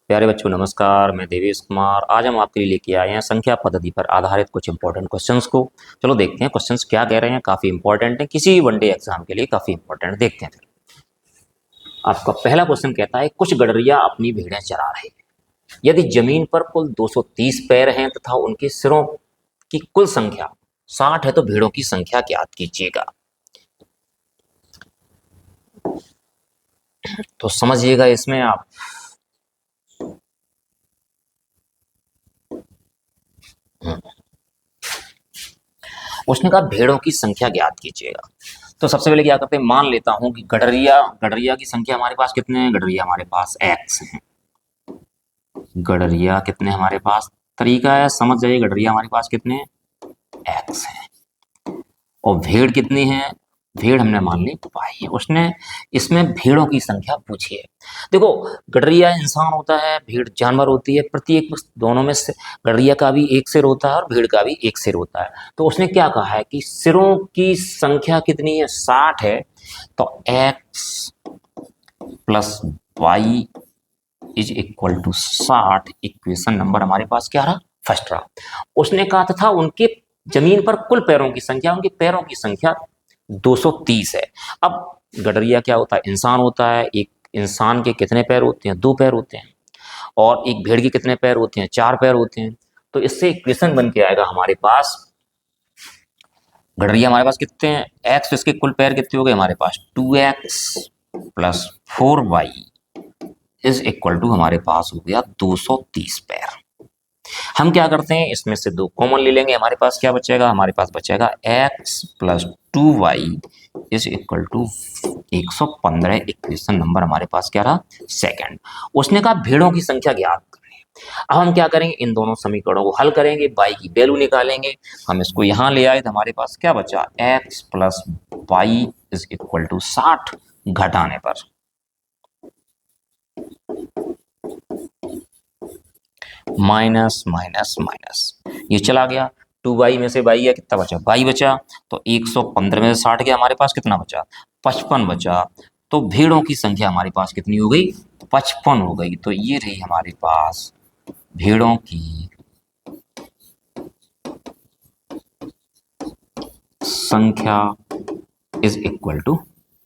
प्यारे बच्चों नमस्कार। मैं देवेश कुमार। आज हम आपके लिए लेके आए हैं संख्या पद्धति पर आधारित कुछ इंपॉर्टेंट क्वेश्चंस को। चलो देखते हैं क्वेश्चंस क्या कह रहे हैं। काफ़ी इंपॉर्टेंट है, किसी वनडे एग्जाम के लिए काफ़ी इंपॉर्टेंट। देखते हैं फिर। आपका पहला क्वेश्चन कहता है कुछ गडरिया अपनी भेड़ें चरा रहे हैं। यदि जमीन पर कुल 230 पैर हैं तथा उनके सिरों की कुल संख्या 60 है तो भेड़ों की संख्या ज्ञात कीजिएगा। तो समझिएगा इसमें आप उसने कहा भेड़ों की संख्या ज्ञात कीजिएगा। तो सबसे पहले क्या करते हैं, मान लेता हूं कि गडरिया की संख्या हमारे पास कितने हैं। गडरिया हमारे पास एक्स हैं। गडरिया कितने हमारे पास, तरीका है समझ जाइए। गडरिया हमारे पास कितने एक्स हैं और भेड़ कितनी है। भेड़ हमने मान ली पाई है। उसने इसमें भेड़ों की संख्या पूछी है। देखो गडरिया इंसान होता है, भेड़ जानवर होती है। प्रत्येक दोनों में से गडरिया का भी एक सिर होता है और भेड़ का भी एक सिर होता है। तो उसने क्या कहा है कि सिरों की संख्या कितनी है, 60 है। तो x plus y is equal to 60। Equation number हमारे पास क्या रहा, फर्स्ट रहा। उसने कहा था उनके जमीन पर कुल पैरों की संख्या, उनके पैरों की संख्या 230 है। अब गडरिया क्या होता है, इंसान होता है। एक इंसान के कितने पैर होते हैं, 2 पैर होते हैं। और एक भेड़ के कितने पैर होते हैं, 4 पैर होते हैं। तो इससे इक्वेशन बन के आएगा हमारे पास, गडरिया हमारे पास कितने हैं एक्स, इसके कुल पैर कितने हो गए हमारे पास 2x plus 4y is equal to हमारे पास हो गया 230 पैर। हम क्या करते हैं, इसमें से 2 कॉमन ले लेंगे। हमारे पास क्या बचेगा, हमारे पास बचेगा x plus 2y is equal to 115। Equation number हमारे पास क्या रहा, सेकंड। उसने कहा भेड़ों की संख्या ज्ञात करें। अब हम क्या करेंगे, इन दोनों समीकरणों को हल करेंगे, y की वैल्यू निकालेंगे। हम इसको यहां ले आए तो हमारे पास क्या बचा, x plus y is equal to 60 घटाने पर माइनस माइनस माइनस ये चला गया। 2y में से y गया, कितना बचा, y बचा। तो 115 में से 60 गया, हमारे पास कितना बचा, 55 बचा। तो भेड़ों की संख्या हमारे पास कितनी हो गई, 55 हो गई। तो ये रही हमारे पास भेड़ों की संख्या इज इक्वल टू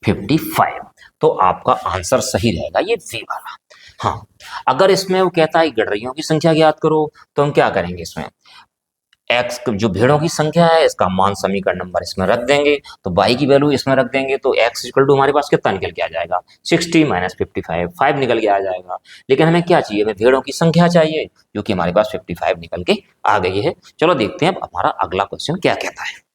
55। तो आपका आंसर सही रहेगा ये वी वाला। हाँ, अगर इसमें वो कहता है गडरियों की संख्या ज्ञात करो तो हम क्या करेंगे, इसमें एक्स जो भेड़ों की संख्या है इसका मान समीकरण नंबर इसमें रख देंगे, तो y की वैल्यू इसमें रख देंगे। तो x इक्वल टू हमारे पास कितना निकल के आ जाएगा, 60 माइनस 55, 5 निकल के आ जाएगा। लेकिन हमें क्या चाहिए, हमें भेड़ों की संख्या चाहिए, जो कि हमारे पास 55 निकल के आ गई है। चलो देखते हैं अब हमारा अगला क्वेश्चन क्या कहता है।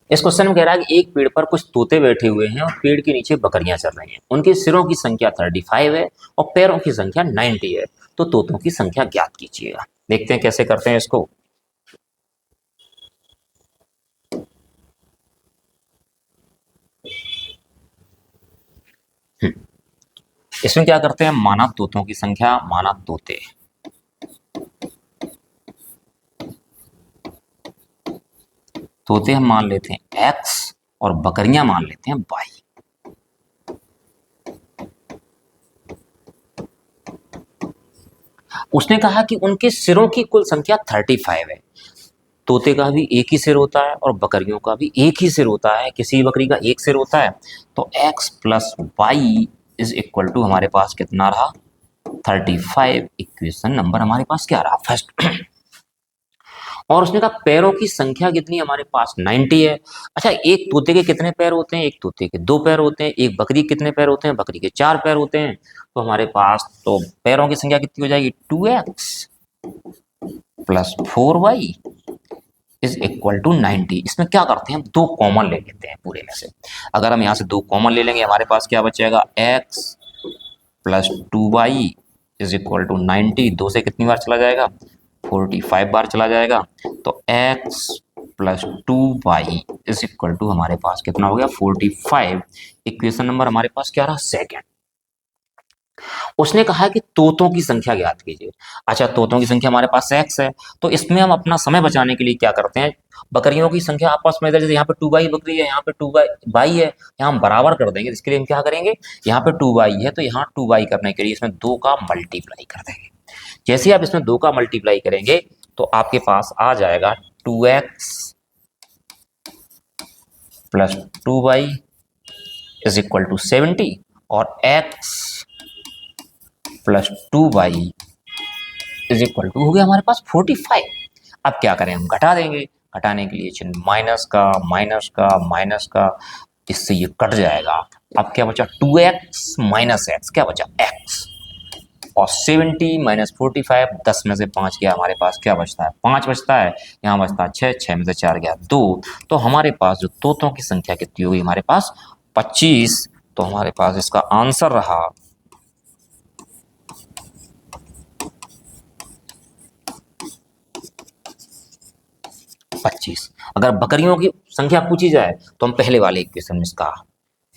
इस क्वेश्चन में कह रहा है कि एक पेड़ पर कुछ तोते बैठे हुए हैं और पेड़ के नीचे बकरियां चल रही हैं। उनके सिरों की संख्या 35 है और पैरों की संख्या 90 है। तो तोतों की संख्या ज्ञात कीजिएगा। देखते हैं कैसे करते हैं इसको। इसमें क्या करते हैं, मानव तोतों की संख्या, मानव तोते तोते हम मान लेते हैं x और बकरियां मान लेते हैं y। उसने कहा कि उनके सिरों की कुल संख्या 35 है। तोते का भी एक ही सिर होता है और बकरियों का भी एक ही सिर होता है, किसी बकरी का एक सिर होता है। तो x plus y is equal to हमारे पास कितना रहा, 35। इक्वेशन नंबर हमारे पास क्या रहा, फर्स्ट। और उसने कहा पैरों की संख्या कितनी, हमारे पास 90 है। अच्छा, एक तोते के कितने पैर होते हैं, एक तोते के 2 पैर होते हैं। एक बकरी के कितने पैर होते हैं, बकरी के 4 पैर होते हैं। तो हमारे पास तो पैरों की संख्या कितनी हो जाएगी, 2x plus 4y is equal to 90। इसमें क्या करते हैं, हम 2 कॉमन ले लेते हैं पूरे में से। अगर हम यहाँ से 2 कॉमन ले लेंगे, हमारे पास क्या बचेगा, x plus 2y is equal to 90। 2 से कितनी बार चला जाएगा, 45 बार चला जाएगा। तो x plus 2y is equal to हमारे पास कितना हो गया, 45। इक्वेशन नंबर हमारे पास क्या रहा, सेकेंड। उसने कहा है कि तोतों की संख्या ज्ञात कीजिए। अच्छा, तोतों की संख्या हमारे पास x है, तो इसमें हम अपना समय बचाने के लिए क्या करते हैं, बकरियों की संख्या आपस में, जैसे यहाँ पे 2y बकरी है, यहाँ पे 2y है, यहाँ हम बराबर कर देंगे। इसके लिए हम क्या करेंगे, यहाँ पे 2y है तो यहाँ 2y करने के लिए इसमें 2 का मल्टीप्लाई कर देंगे। जैसे ही आप इसमें 2 का मल्टीप्लाई करेंगे तो आपके पास आ जाएगा 2x plus 2y is equal to 70 और x plus 2y is equal to हो गया हमारे पास 45। अब क्या करें, हम घटा देंगे। घटाने के लिए चिन्ह माइनस का माइनस का माइनस का, इससे ये कट जाएगा। अब क्या बचा, 2x माइनस एक्स, क्या बचा x, और 70 माइनस 45, 10 में से 5 गया, हमारे पास क्या बचता है, 5 बचता है। यहाँ बचता है 6, 6 में से 4 गया 2। तो हमारे पास जो तोतों की संख्या कितनी होगी, हमारे पास 25। तो हमारे पास इसका आंसर रहा 25। अगर बकरियों की संख्या पूछी जाए तो हम पहले वाले इक्वेशन में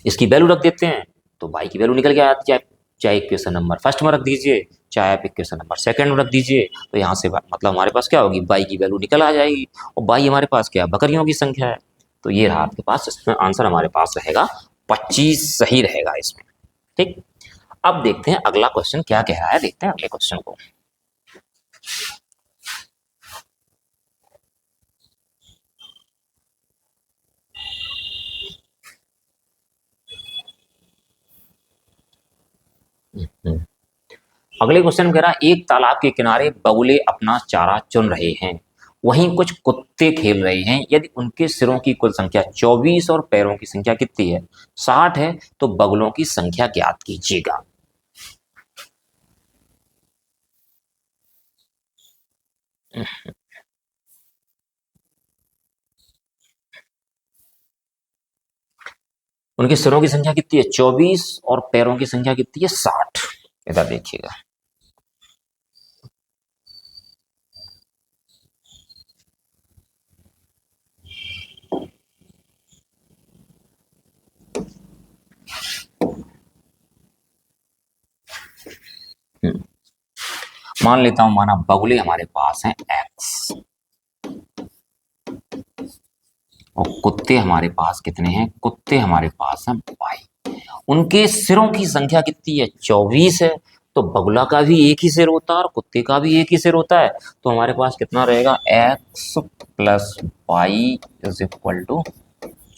इसकी वैल्यू रख देते हैं, तो बाई की वैल्यू निकल के आती है। चाहे इक्वेशन नंबर फर्स्ट में रख दीजिए, चाहे आप इक्वेशन नंबर सेकंड में रख दीजिए, तो यहाँ से मतलब हमारे पास क्या होगी, बाई की वैल्यू निकल आ जाएगी। और बाई हमारे पास क्या है, बकरियों की संख्या है। तो ये रहा आपके पास, इसमें आंसर हमारे पास रहेगा 25 सही रहेगा इसमें। ठीक, अब देखते हैं अगला क्वेश्चन क्या कह रहा है, देखते हैं अगले क्वेश्चन को। अगले क्वेश्चन में कह रहा है, एक तालाब के किनारे बगुले अपना चारा चुन रहे हैं, वहीं कुछ कुत्ते खेल रहे हैं। यदि उनके सिरों की कुल संख्या 24 और पैरों की संख्या कितनी है, 60 है, तो बगुलों की संख्या ज्ञात कीजिएगा। उनके सिरों की संख्या कितनी है, 24, और पैरों की संख्या कितनी है, 60। इधर देखिएगा, मान लेता हूं, माना बगुले हमारे पास हैं x, और कुत्ते हमारे पास कितने हैं, कुत्ते हमारे पास हैं y। उनके सिरों की संख्या कितनी है, 24 है। तो बगुला का भी एक ही सिर होता है और कुत्ते का भी एक ही सिर होता है। तो हमारे पास कितना रहेगा, x plus y is equal to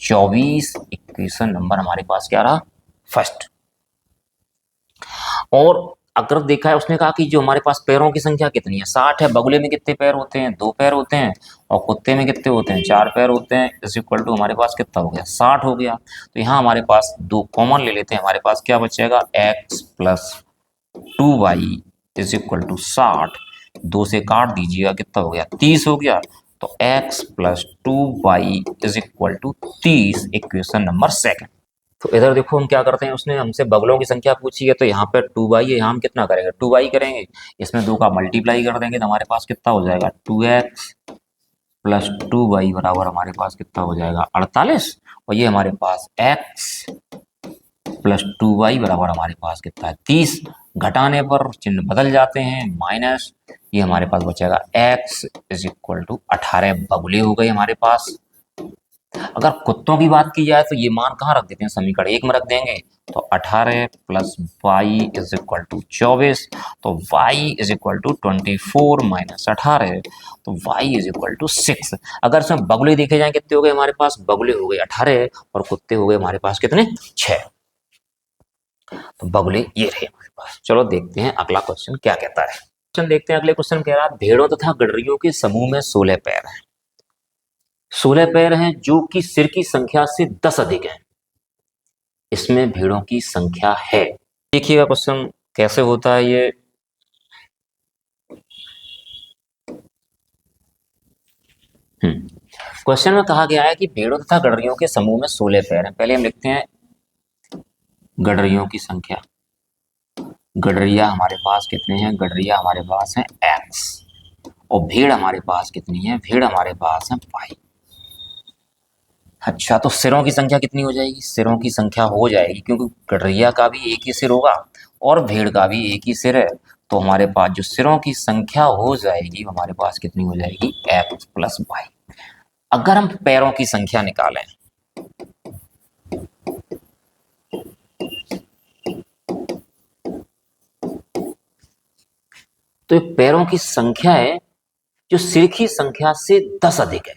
24। Equation number हमारे पास क्या रहा, फर्स्ट। और अगर देखा है, उसने कहा कि जो हमारे पास पैरों की संख्या कितनी है, 60 है। बगुले में कितने पैर होते हैं, 2 पैर होते हैं, और कुत्ते में कितने होते हैं, 4 पैर होते हैं। इज इक्वल टू हमारे पास कितना हो गया, 60 हो गया। तो यहाँ हमारे पास 2 कॉमन ले लेते हैं, हमारे पास क्या बचेगा, x plus 2y is equal to 60। 2 से काट दीजिएगा, कितना हो गया, 30 हो गया। तो x plus 2y is equal to 30, equation number second. तो इधर देखो, हम क्या करते हैं, उसने हमसे बगलों की संख्या पूछी है, तो यहाँ पे 2y है, यहाँ हम कितना करेंगे, 2y करेंगे। इसमें 2 का मल्टीप्लाई कर देंगे तो हमारे पास कितना हो जाएगा, 2x प्लस 2y बराबर हमारे पास कितना हो जाएगा, 48। और ये हमारे पास x प्लस 2y बराबर हमारे पास कितना है, 30। घटाने पर चिन्ह बदल जाते हैं, माइनस, ये हमारे पास बचेगा x इज इक्वल टू 18 बगुले हो गए हमारे पास। अगर कुत्तों की बात की जाए तो ये मान कहाँ रख देते हैं, समीकरण 1 में रख देंगे। तो 18 plus y is equal to 24। तो y is equal to 24 minus 18, तो y इज इक्वल टू 6। अगर इसमें बगुले देखे जाए, कितने हो गए हमारे पास, बगुले हो गए 18 और कुत्ते हो गए हमारे पास कितने, 6। तो बगुले ये रहे हमारे पास। चलो देखते हैं अगला क्वेश्चन क्या कहता है। क्वेश्चन देखते हैं, अगले क्वेश्चन कह रहा है, भेड़ों तथा गडरियों के समूह में 16 पैर हैं। 16 पैर हैं जो कि सिर की संख्या से 10 अधिक है। इसमें भेड़ों की संख्या है। देखिएगा क्वेश्चन कैसे होता है ये। क्वेश्चन में कहा गया है कि भेड़ों तथा गडरियों के समूह में 16 पैर हैं। पहले हम लिखते हैं गडरियों की संख्या। गडरिया हमारे पास कितने हैं, गडरिया हमारे पास हैं x, और भेड़ हमारे पास कितनी है, भेड़ हमारे पास है y। अच्छा, तो सिरों की संख्या कितनी हो जाएगी, सिरों की संख्या हो जाएगी, क्योंकि गडरिया का भी एक ही सिर होगा और भेड़ का भी एक ही सिर है, तो हमारे पास जो सिरों की संख्या हो जाएगी हमारे पास कितनी हो जाएगी, एक्स प्लस वाई। अगर हम पैरों की संख्या निकालें, तो ये पैरों की संख्या है जो सिर की संख्या से 10 अधिक है।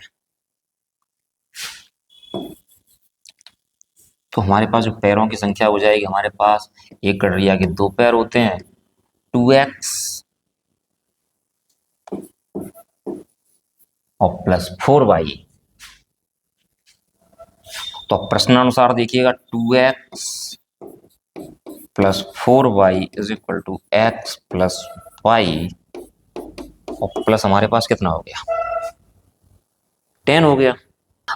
तो हमारे पास जो पैरों की संख्या हो जाएगी, हमारे पास एक गडरिया के 2 पैर होते हैं, 2x और प्लस 4y। तो प्रश्नानुसार देखिएगा 2x plus 4y is equal to x plus y, और प्लस हमारे पास कितना हो गया, 10 हो गया।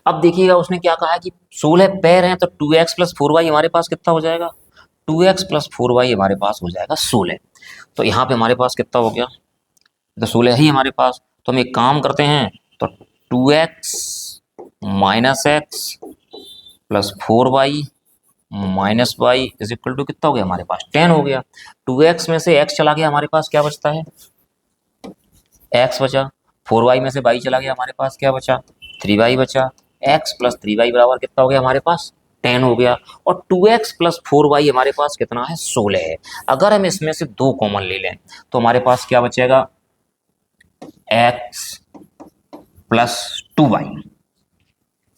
अब देखिएगा उसने क्या कहा है कि 16 पैर हैं, तो 2x प्लस 4y हमारे पास कितना हो जाएगा, 2x प्लस 4y हमारे पास हो जाएगा 16। तो यहाँ पे हमारे पास कितना हो गया, तो 16 ही हमारे पास। तो हम एक काम करते हैं, तो 2x minus x plus 4y minus y is equal to कितना हो गया, हमारे पास 10 हो गया। 2x में से x चला गया, हमारे पास क्या बचता है, x बचा। 4y में से y चला गया, हमारे पास क्या बचा, 3y बचा। x प्लस 3y बराबर कितना हो गया, हमारे पास 10 हो गया। और 2x प्लस 4y हमारे पास कितना है, 16 है। अगर हम इसमें से 2 कॉमन ले लें तो हमारे पास क्या बचेगा, x plus 2y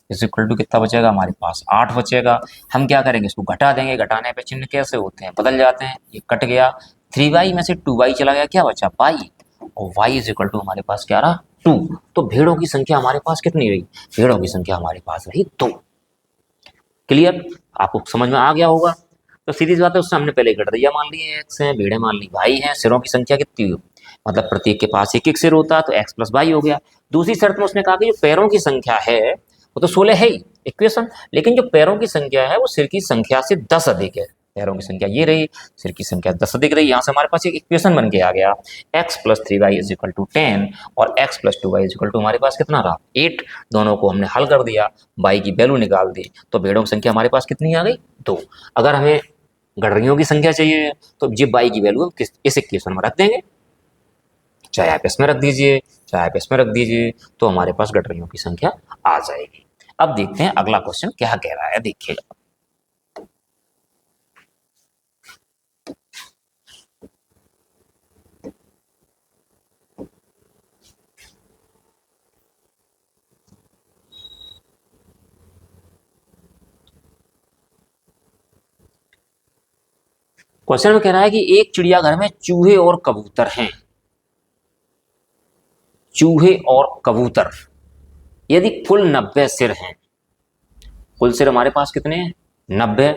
is equal to कितना बचेगा, हमारे पास 8 बचेगा। हम क्या करेंगे, इसको घटा देंगे। घटाने पे चिन्ह कैसे होते हैं, बदल जाते हैं। ये कट गया, 3y में से 2y चला गया, क्या बचा, y, और y इज इक्वल टू हमारे पास क्या रहा, 2। तो भेड़ों की संख्या हमारे पास कितनी रही, भेड़ों की संख्या हमारे पास रही 2। क्लियर, आपको समझ में आ गया होगा। तो सीधी बात है, उससे हमने पहले गठरिया मान लिए x है, भेड़े मान ली y है। सिरों की संख्या कितनी हुई, मतलब प्रत्येक के पास एक एक सिर होता है, तो x प्लस वाई हो गया। दूसरी शर्त में उसने कहा कि जो पैरों की संख्या है वो तो 16 है ही इक्वेशन, लेकिन जो पैरों की संख्या है वो सिर की संख्या से 10 अधिक है। पैरों की संख्या ये रही, सिर की संख्या 10 अधिक रही। यहाँ से हमारे पास एक इक्वेशन बन के आ गया, x plus 3y is equal to 10 और x plus 2y is equal to हमारे पास कितना रहा, 8। दोनों को हमने हल कर दिया, y की वैल्यू निकाल दी, तो भेड़ों की संख्या हमारे पास कितनी आ गई, 2। अगर हमें गडरियों की संख्या चाहिए तो ये y की वैल्यू हम इस इक्वेशन में रख देंगे, चाहे आप इसमें रख दीजिए चाहे आप इसमें रख दीजिए, तो हमारे पास गडरियों की संख्या आ जाएगी। अब देखते हैं अगला क्वेश्चन क्या कह रहा है, देखिएगा। क्वेश्चन में कह रहा है कि एक चिड़ियाघर में चूहे और कबूतर हैं, चूहे और कबूतर, यदि कुल 90 सिर हैं, कुल सिर हमारे पास कितने हैं, 90,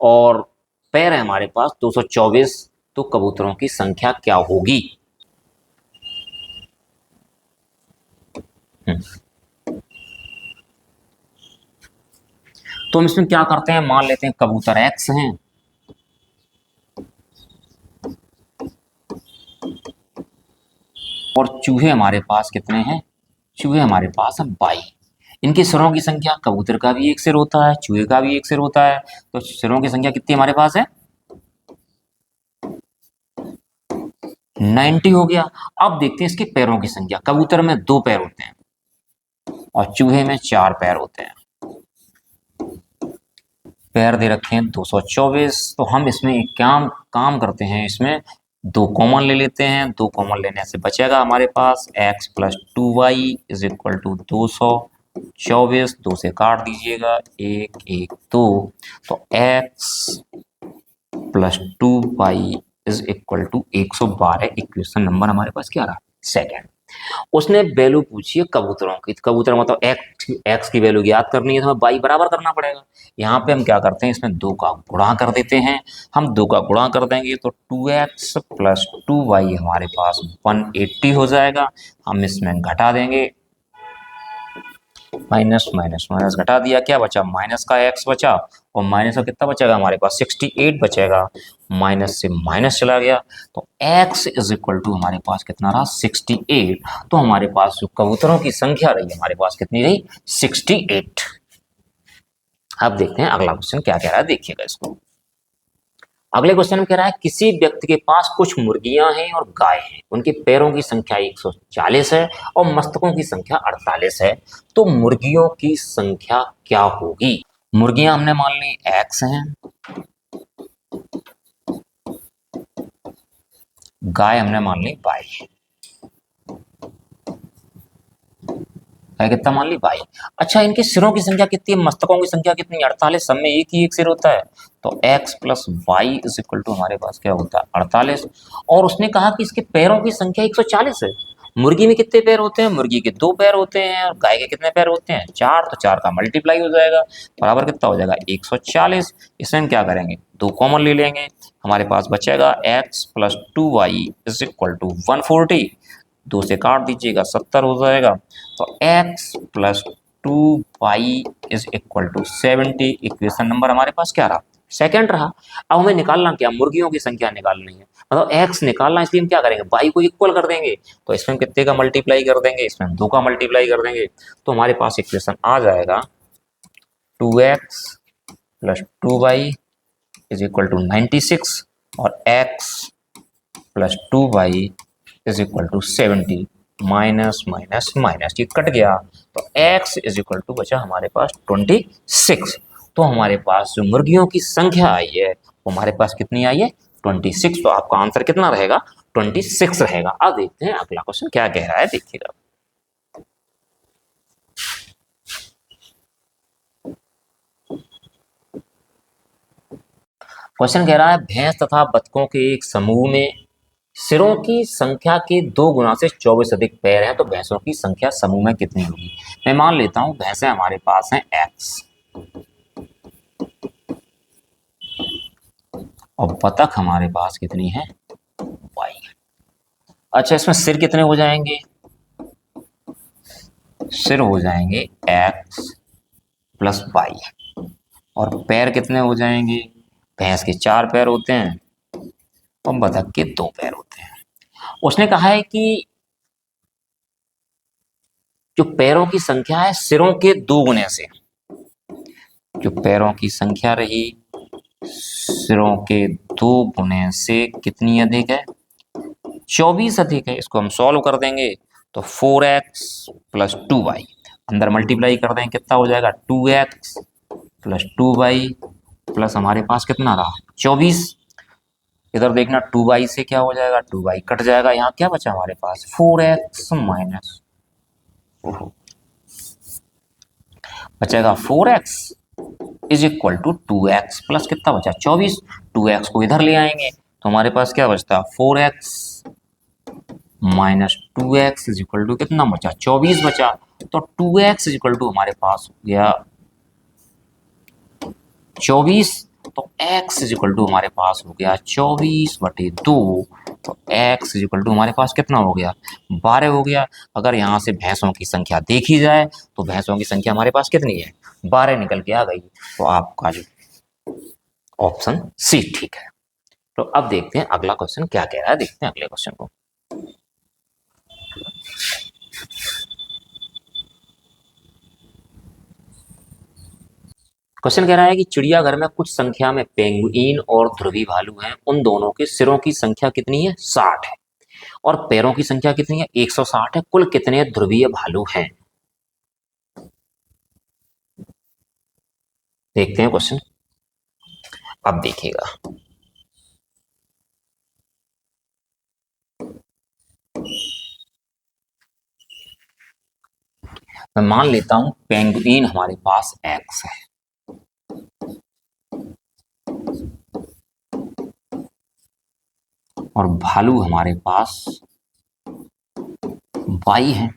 और पैर है हमारे पास 224, तो कबूतरों की संख्या क्या होगी। तो हम इसमें क्या करते हैं, मान लेते हैं कबूतर x हैं और चूहे हमारे पास कितने हैं, चूहे हमारे पास है 22। इनके सिरों की संख्या, कबूतर का भी एक सिर होता है, चूहे का भी एक सिर होता है, तो सिरों की संख्या कितनी हमारे पास है, 90 हो गया। अब देखते हैं इसके पैरों की संख्या, कबूतर में 2 पैर होते हैं और चूहे में 4 पैर होते हैं। पैर दे रखे हैं 224, तो हम इसमें एक काम करते हैं, इसमें 2 कॉमन ले लेते हैं। 2 कॉमन लेने से बचेगा हमारे पास x plus 2y is equal to 224, 2 से काट दीजिएगा, 1 1 2, तो x plus 2y is equal to 112। Equation number हमारे पास क्या रहा, सेकेंड। उसने वैल्यू पूछी है कबूतरों की, तो कबूतर मतलब एक्स की वैल्यू ज्ञात करनी है, तो हमें बाई बराबर करना पड़ेगा। यहाँ पे हम क्या करते हैं, इसमें 2 का गुणा कर देते हैं। हम 2 का गुणा कर देंगे तो 2x प्लस 2y हमारे पास 180 हो जाएगा। हम इसमें घटा देंगे, माइनस माइनस माइनस घटा दिया, क्या बचा, माइनस का x बचा, और माइनस का कितना बचेगा हमारे पास, 68 बचेगा। माइनस से माइनस चला गया, तो x इज इक्वल टू हमारे पास कितना रहा, 68। तो हमारे पास जो कबूतरों की संख्या रही हमारे पास कितनी रही, 68। अब देखते हैं अगला क्वेश्चन क्या कह रहा है, देखिएगा इसको। अगले क्वेश्चन में कह रहा है किसी व्यक्ति के पास कुछ मुर्गियां हैं और गाय हैं, उनके पैरों की संख्या 140 है और मस्तकों की संख्या 48 है, तो मुर्गियों की संख्या क्या होगी? मुर्गियां हमने मान ली x हैं, गाय हमने मान ली y है, कितना मान ली y। अच्छा, इनके सिरों की संख्या कितनी है, मस्तकों की संख्या कितनी है? 48। सब में एक ही एक सिर होता है, तो x plus y is equal to हमारे पास क्या होता है 48। और उसने कहा कि इसके पैरों की संख्या 140 है। मुर्गी में कितने पैर होते हैं? मुर्गी के 2 पैर होते हैं और गाय के कितने पैर होते हैं? 4। तो 4 का मल्टीप्लाई हो जाएगा, बराबर कितना हो जाएगा 140। इसमें हम क्या करेंगे, 2 कॉमन ले लेंगे, हमारे पास बचेगा x plus 2y is equal to 140। 2 से काट दीजिएगा 70 हो जाएगा, तो x plus 2y is equal to 70। Equation number हमारे पास क्या रहा? सेकंड रहा। अब हमें निकालना क्या, मुर्गियों की संख्या निकालनी है, मतलब x निकालना, इसलिए हम क्या करेंगे, y को इक्वल कर देंगे। तो इसमें हम कितने का मल्टीप्लाई कर देंगे, इसमें हम 2 का मल्टीप्लाई कर देंगे, तो हमारे पास इक्वेशन आ जाएगा 2x plus 2y is equal to 96 और x plus 2y is equal to 70। Minus minus minus ये कट गया, तो x इज इक्वल टू बचा हमारे पास 26। तो हमारे पास जो मुर्गियों की संख्या आई है वो हमारे पास कितनी आई है 26। तो आपका आंसर कितना रहेगा 26 रहेगा। अब देखते हैं अगला क्वेश्चन क्या कह रहा है, देखिएगा। क्वेश्चन कह रहा है भैंस तथा बतखों के एक समूह में सिरों की संख्या के 2 गुना से 24 अधिक पैर हैं, तो भैंसों की संख्या समूह में कितनी होगी? मैं मान लेता हूं भैंसें हमारे पास हैं x और बतख हमारे पास कितनी है y। अच्छा, इसमें सिर कितने हो जाएंगे? सिर हो जाएंगे x प्लस y। और पैर कितने हो जाएंगे? भैंस के 4 पैर होते हैं और बतख के 2 पैर होते हैं। उसने कहा है कि जो पैरों की संख्या है सिरों के 2 गुने से, जो पैरों की संख्या रही सिरों के 2 गुने से कितनी अधिक है? 24 अधिक है। इसको हम सॉल्व कर देंगे तो 4x प्लस 2y, अंदर मल्टीप्लाई कर देंगे कितना हो जाएगा 2x प्लस 2y प्लस हमारे पास कितना रहा 24। इधर देखना 2y से क्या हो जाएगा 2y कट जाएगा, यहाँ क्या बचा हमारे पास 4x माइनस बचेगा 4x is equal to 2x plus कितना बचा 24। 2x को इधर ले आएंगे तो हमारे पास क्या बचता 4x minus 2x is equal to कितना बचा 24 बचा। तो 2x इज इक्वल टू हमारे पास हो गया 24, तो x इज इक्वल टू हमारे पास हो गया 24/2। तो x इज इक्वल टू हमारे पास कितना हो गया 12 हो गया। अगर यहाँ से भैंसों की संख्या देखी जाए तो भैंसों की संख्या हमारे पास कितनी है 12 निकल के आ गई। तो आपका जो ऑप्शन सी ठीक है। तो अब देखते हैं अगला क्वेश्चन क्या कह रहा है, देखते हैं अगले क्वेश्चन को। क्वेश्चन कह रहा है कि चिड़ियाघर में कुछ संख्या में पेंगुइन और ध्रुवी भालू हैं, उन दोनों के सिरों की संख्या कितनी है 60 है और पैरों की संख्या कितनी है 160 है। कुल कितने ध्रुवीय भालू हैं? देखते हैं क्वेश्चन। अब देखिएगा, मैं मान लेता हूं पेंगुइन हमारे पास x है और भालू हमारे पास y है।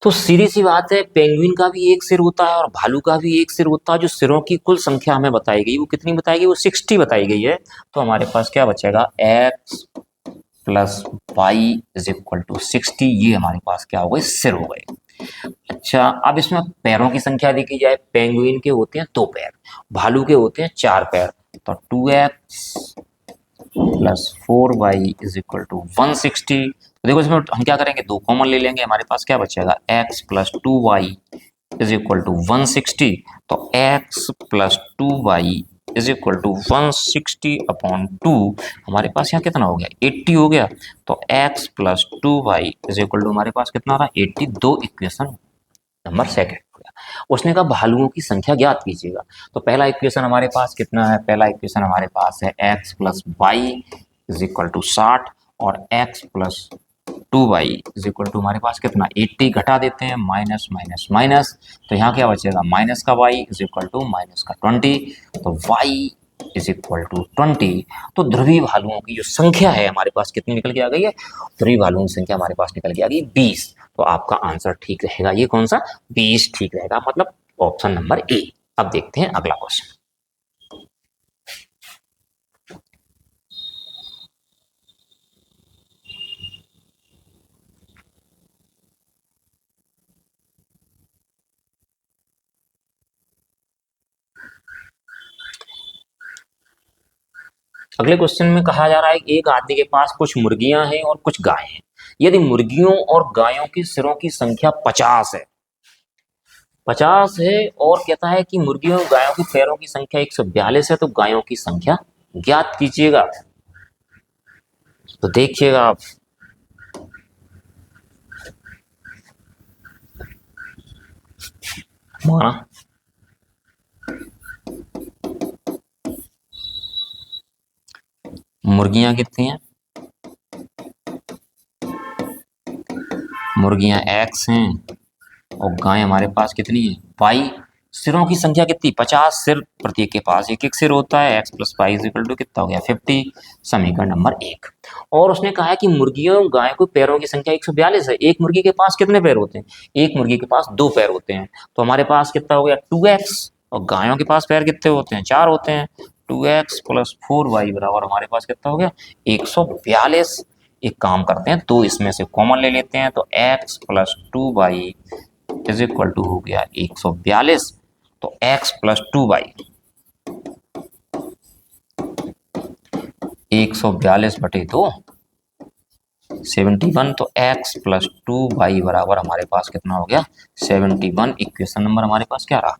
तो सीधी सी बात है, पेंगुइन का भी एक सिर होता है और भालू का भी एक सिर होता है। जो सिरों की कुल संख्या हमें बताई गई वो कितनी बताई गई, वो 60 बताई गई है। तो हमारे पास क्या बचेगा x plus y is equal to 60। ये हमारे पास क्या हो गए सिर हो गए। अच्छा, अब इसमें पैरों की संख्या देखी जाए, पेंगुइन के होते हैं 2 पैर, भालू के होते हैं 4 पैर। तो 2x plus 4y is equal to 160। तो देखो इसमें हम क्या करेंगे 2 कॉमन ले लेंगे, हमारे पास क्या बचेगा x plus 2y is equal to 160। तो x plus 2y is equal to 160/2, हमारे पास यहाँ कितना हो गया 80 हो गया। तो x plus 2y is equal to हमारे पास कितना रहा 80। दो इक्वेशन नंबर सेकंड हो गया। उसने कहा भालुओं की संख्या ज्ञात कीजिएगा। तो पहला इक्वेशन हमारे पास कितना है, पहला इक्वेशन हमारे पास है x plus y is equal to 60 और x plus 2y is equal to हमारे पास कितना 80, घटा देते हैं माइनस माइनस माइनस, तो यहाँ क्या बचेगा माइनस का y is equal to minus का 20, तो y इज इक्वल टू 20। तो ध्रुवीय भालुओं की जो संख्या है हमारे पास कितनी निकल के आ गई है, ध्रुवीय भालुओं की संख्या हमारे पास निकल के आ गई 20। तो आपका आंसर ठीक रहेगा, ये कौन सा 20 ठीक रहेगा, मतलब ऑप्शन नंबर ए। अब देखते हैं अगला क्वेश्चन। अगले क्वेश्चन में कहा जा रहा है कि एक आदमी के पास कुछ मुर्गियां हैं और कुछ गायें हैं। यदि मुर्गियों और गायों के सिरों की संख्या 50 है, 50 है, और कहता है कि मुर्गियों और गायों के पैरों की संख्या 142 है, तो गायों की संख्या ज्ञात कीजिएगा। तो देखिएगा आप, माना मुर्गियां कितनी हैं, मुर्गियां x हैं और गाय हमारे पास कितनी है y। सिरों की संख्या कितनी 50, सिर प्रत्येक के पास एक एक सिर होता है, x plus y is equal to कितना हो गया 50, समीकरण नंबर 1। और उसने कहा है कि मुर्गियों गाय को पैरों की संख्या 142 है। एक मुर्गी के पास कितने पैर होते हैं, एक मुर्गी के पास 2 पैर होते हैं, तो हमारे पास कितना हो गया 2x, और गायों के पास पैर कितने होते हैं 4 होते हैं, 2x प्लस 4y बराबर हमारे पास कितना हो गया 142। एक काम करते हैं, तो इसमें से कॉमन ले लेते हैं, तो x plus 2y is equal to हो गया 142। तो x प्लस 2y 142/2 71, तो x प्लस 2y बराबर हमारे पास कितना हो गया 71। इक्वेशन नंबर हमारे पास क्या रहा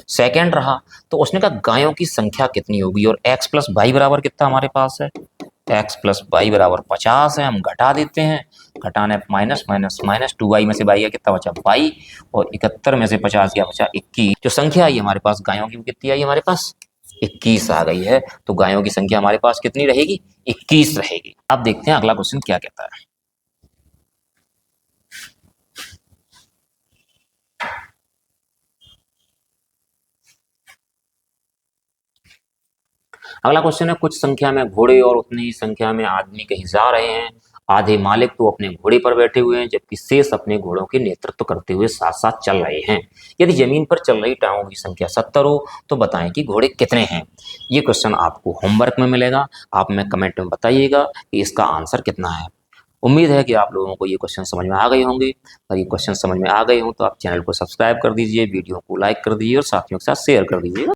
सेकंड रहा। तो उसने कहा गायों की संख्या कितनी होगी, और x प्लस वाई बराबर कितना हमारे पास है, x प्लस वाई बराबर 50 है, हम घटा देते हैं, घटाने माइनस माइनस माइनस 2y में से y गया कितना बचा y, और 71 में से 50 गया बचा 21। जो संख्या आई हमारे पास गायों की कितनी आई हमारे पास 21 आ गई है। तो गायों की संख्या हमारे पास कितनी रहेगी 21 रहेगी। अब देखते हैं अगला क्वेश्चन क्या कहता है। अगला क्वेश्चन है कुछ संख्या में घोड़े और उतनी ही संख्या में आदमी कहीं जा रहे हैं। आधे मालिक तो अपने घोड़े पर बैठे हुए हैं, जबकि शेष अपने घोड़ों के नेतृत्व करते हुए साथ साथ चल रहे हैं। यदि जमीन पर चल रही टांगों की संख्या 70 हो तो बताएं कि घोड़े कितने हैं। ये क्वेश्चन आपको होमवर्क में मिलेगा, आप में कमेंट में बताइएगा कि इसका आंसर कितना है। उम्मीद है कि आप लोगों को ये क्वेश्चन समझ में आ गए होंगे। अगर ये क्वेश्चन समझ में आ गए हों तो आप चैनल को सब्सक्राइब कर दीजिए, वीडियो को लाइक कर दीजिए और साथियों के साथ शेयर कर दीजिएगा।